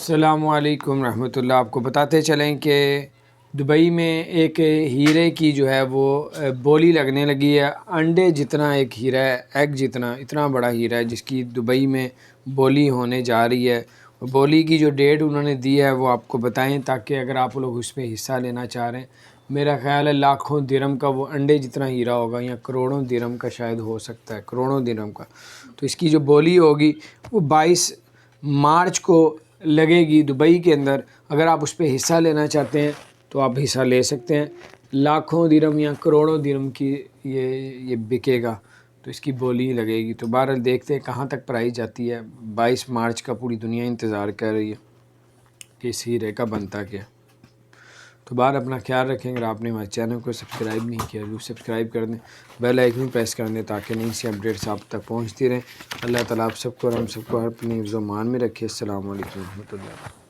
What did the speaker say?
السلام علیکم رحمۃ اللہ۔ آپ کو بتاتے چلیں کہ دبئی میں ایک ہیرے کی جو ہے وہ بولی لگنے لگی ہے۔ انڈے جتنا ایک ہیرا ہے، ایگ جتنا، اتنا بڑا ہیرا ہے جس کی دبئی میں بولی ہونے جا رہی ہے۔ بولی کی جو ڈیٹ انہوں نے دی ہے وہ آپ کو بتائیں، تاکہ اگر آپ لوگ اس میں حصہ لینا چاہ رہے ہیں۔ میرا خیال ہے لاکھوں درہم کا وہ انڈے جتنا ہیرا ہوگا، یا کروڑوں درہم کا شاید ہو سکتا ہے، کروڑوں درہم کا۔ تو اس کی جو بولی ہوگی وہ 22 مارچ کو لگے گی دبئی کے اندر۔ اگر آپ اس پہ حصہ لینا چاہتے ہیں تو آپ حصہ لے سکتے ہیں۔ لاکھوں درہم یا کروڑوں درہم کی یہ بکے گا، تو اس کی بولی لگے گی۔ تو بہرحال دیکھتے ہیں کہاں تک پرائی جاتی ہے۔ 22 مارچ کا پوری دنیا انتظار کر رہی ہے کہ اس ہیرے کا بنتا کیا۔ تو باہر اپنا خیال رکھیں۔ اگر آپ نے ہمارے چینل کو سبسکرائب نہیں کیا ضرور سبسکرائب کر دیں، بیل آئیکن پریس کر دیں تاکہ نئی سی اپڈیٹس آپ تک پہنچتی رہیں۔ اللہ تعالیٰ آپ سب کو اور ہم سب کو اپنی حفظ و امان میں رکھے۔ السلام علیکم ورحمۃ اللہ۔